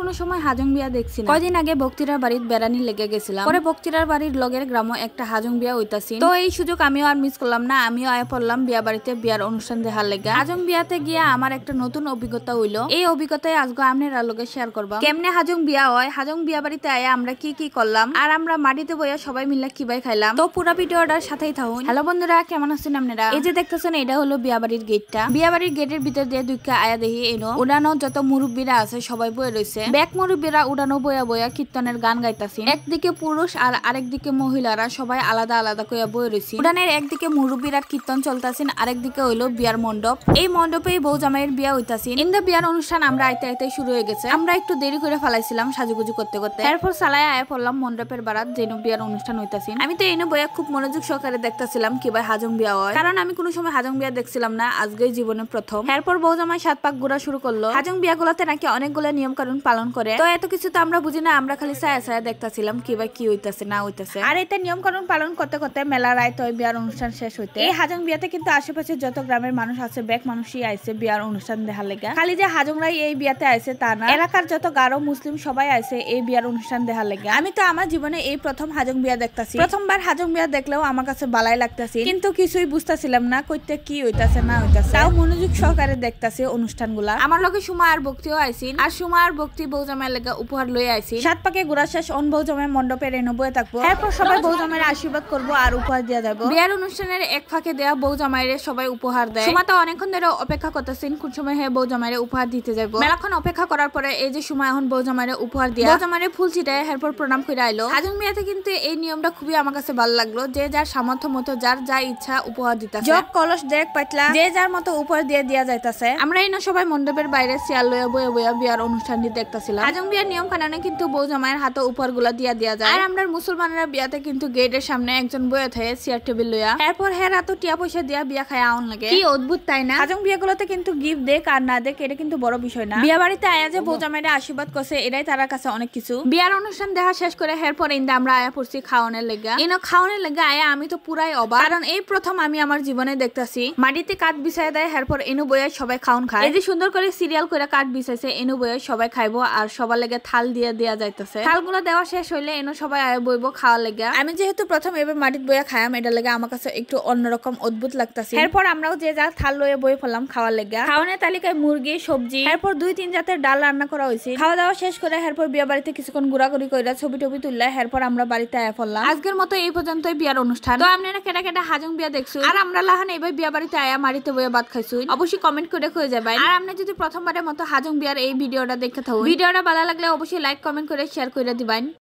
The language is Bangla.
কোনো সময় হাজং বিয়া দেখছি না। কয়দিন আগে বক্তিরার বাড়ির বেড়ানি লেগে গেছিলাম। পরে বক্তিরার বাড়ির লগের গ্রামে একটা হাজং বিয়া হইতাছি। তো এই সুযোগ আমিও আর মিস করলাম না, আমিও আয়া পড়লাম বিয়া বাড়িতে বিয়ার অনুষ্ঠান দেখার লেগা। হাজং বিয়াতে গিয়া আমার একটা নতুন অভিজ্ঞতা হইলো। এই অভিজ্ঞতায় আজকে আপনারা লগে শেয়ার করবা কেমনে হাজং বিয়া হয়, হাজং বিয়া বাড়িতে আয়া আমরা কি কি করলাম, আর আমরা মাটিতে বইয়া সবাই মিলে কিভাবে খাইলাম। তো পুরো ভিডিওটার সাথেই থাকুন। হ্যালো বন্ধুরা, কেমন আছেন আপনারা? এই যে দেখতেছেন এটা হলো বিয়া বাড়ির গেটটা। বিয়া বাড়ির গেটের ভিতর দিয়ে দুইকা আয়া দেখি এনো উড়ানো যত মুরব্বীরা আছে সবাই বয়ে রয়েছে। ব্যাক মুরব্বীরা উড়ানো বয়া বয়া কীর্তনের গান গাইতাছে। একদিকে পুরুষ আর আরেকদিকে মহিলারা সবাই আলাদা আলাদা কইয়া বয়ে রয়েছে। উড়ানের একদিকে মুরব্বীরা কীর্তন চলতাছেন, আরেকদিকে হইলো বিয়ার মণ্ডপ। এই মণ্ডপে বউ জামাইয়ের বিয়া হইতাছে। ইন্দা বিয়ার অনুষ্ঠান আমরা আইতে আইতে শুরু হয়ে গেছে। আমরা একটু দেরি করে ফেলাইছিলাম সাজুগুজু করতে করতে। এরপর সালায় আয়া পড়লাম মণ্ডপের বারাত যেন বিয়ার অনুষ্ঠান হইতাছে। আমি তো এনে বইয়া খুব মনোযোগ সহকারে দেখতেছিলাম কিভাবে হাজং বিয়া হয়, কারণ আমি কোনো সময় হাজং বিয়া দেখছিলাম না, আজকেই জীবনে প্রথম। এরপর বউ জামাই 7 পাক ঘোরা শুরু করলো। হাজং বিয়া গুলাতে নাকি অনেকগুলো নিয়ম কানুন পালন করে। তো এত কিছু তো আমরা বুঝি না, আমরা খালি ছায়া ছায়া দেখতেছিলাম কিভাবে কি হইতাছে না হইতাছে। আর এটা নিয়ম কানুন পালন করতে করতে মেলা রাত হয় বিয়ার অনুষ্ঠান শেষ হইতে। এই হাজং বিয়াতে কিন্তু আশেপাশে যত গ্রামের মানুষ আছে ব্যাক মানুষই আইছে বিয়ার অনুষ্ঠান দেখার লেগা। খালি যে হাজংরাই এই বিয়াতে আইছে তা না, এলাকার যত গারো মুসলিম সবাই আইছে এই বিয়ার অনুষ্ঠান দেখার লেগা। আমি তো আমার জীবনে এই প্রথম হাজং বিয়া দেখতাছি। প্রথমবার হাজং বিয়া দেখলেও আমার কাছে বালাই লাগতাছে, কিন্তু কিছুই বুঝতাছিলাম না কইতে কি হইতাছে না হইতাছে। তাও মনোযোগ সহকারে দেখতাছে অনুষ্ঠানগুলা। আমার লগে সুমা আর ভক্তিও আইছিন, আর সুমা আর ভক্তি বউ জামাইয়ের লেগা উপহার লই আইছিন। 7 পাকে ঘোরা শেষ অন বউ জামাই মণ্ডপে রেনো বয়ে থাকবো। এরপর সবাই বউ জামাইয়ের আশীর্বাদ করবো আর উপহার দিয়া যাবো। বিয়ার অনুষ্ঠানের এক ফাঁকে দেয়া বউ জামাইয়ের সবাই উপহার দেয়। সুমা তো অনেকক্ষণ ধরে অপেক্ষা করতেছেন কোন সময় হে বউ জামাইয়ের উপহার দিতে যাবো। মেলাক্ষণ অপেক্ষা করার পরে এই যে সুমা এখন বউ জামাইয়ের উপহার দিয়া বউ জামাইয়ের ফুল ছিটায় এরপর প্রণাম করে আইলো। হাজং বিয়াতে কিন্তু এই নিয়মটা খুবই আমার কাছে ভালো লাগলো, যে যার সামর্থ্য মতো যার যা ইচ্ছা উপহার দিতেছে। জগ কলস দেখ পাতলা যে যার মতো উপহার দিয়ে দিয়া যাইতাছে। আমরা এই না সবাই মণ্ডপের বাইরে চেয়ার লইয়া বইয়া বইয়া বিয়ার অনুষ্ঠানটি দেখতেছিলাম। হাজং বিয়ার নিয়ম কানুনে কিন্তু বউ জামাইয়ের হাতে উপহার গুলা দিয়া যায়। আর আমরা মুসলমানরা বিয়াতে কিন্তু গেটের সামনে একজন বইয়া থাকে চেয়ার টেবিল লইয়া। এরপর হেরা তো টিয়া পয়সা দিয়া বিয়া খায় আউন লাগে। কি অদ্ভুত তাই না? হাজং বিয়া গুলোতে কিন্তু গিফট দেখ আর না দেখ এটা কিন্তু বড় বিষয় না। বিয়া বাড়িতে আয়া যে বউ জামাইয়ের আশীর্বাদ করছে এটাই তার কাছে অনেক কিছু। বিয়ার অনুষ্ঠান দেখা শেষ করে এরপর ইন্দা আমরা আয়া পড়ছি খাওয়ানোর লেগা। খাওয়ানোর লেগা আয়া আমি তো পুরাই অবাক, কারণ এই প্রথম আমি আমার জীবনে দেখতাছি মাটিতে কাঠ বিছায় দেয়। এরপর এনু বইয়া সবাই খাওন খায়। এই যে সুন্দর করে সিরিয়াল করে কাঠ বিছাইছে এনু বইয়া সবাই খাইবো, আর সবার লেগে থাল দিয়ে দেয়া যাইতেছে। থালগুলো দেওয়া শেষ হইলে এনু সবাই আয়া বইবো খাওয়ার লেগা। আমি যেহেতু প্রথম এবার মাটিতে বইয়া খাইম, এটা লেগে আমার কাছে একটু অন্যরকম অদ্ভুত লাগতাছে। এরপর আমরাও যে যা থাল লইয়া বই ফেললাম খাওয়ার লেগা। খাওয়ানোর তালিকায় মুরগি, সবজি, এরপর 2-3 জাতের ডাল রান্না করা হয়েছে। খাওয়া দাওয়া শেষ করে এরপর বিয়া বাড়িতে কিছুক্ষণ ঘোরাঘুরি কইরা ছবি টবি তুললা। এরপর আমরা বাড়িতে আয়া ফেললাম। আজকের মতো এই পর্যন্তই বিয়ার অনুষ্ঠান। তো আপনারা কেটা কেটা হাজং বিয়া দেখছো আর আমরা লাহান এইবার বিয়া বাড়িতে আয়া মাটিতে বইয়া ভাত খাইছো, অবশ্যই কমেন্ট করে কয়ে যাবেন। আর আপনি যদি প্রথমবারের মতো হাজং বিয়ার এই ভিডিওটা দেখে থাকুন, ভিডিওটা ভালো লাগলে অবশ্যই লাইক কমেন্ট করে শেয়ার করে দিবেন।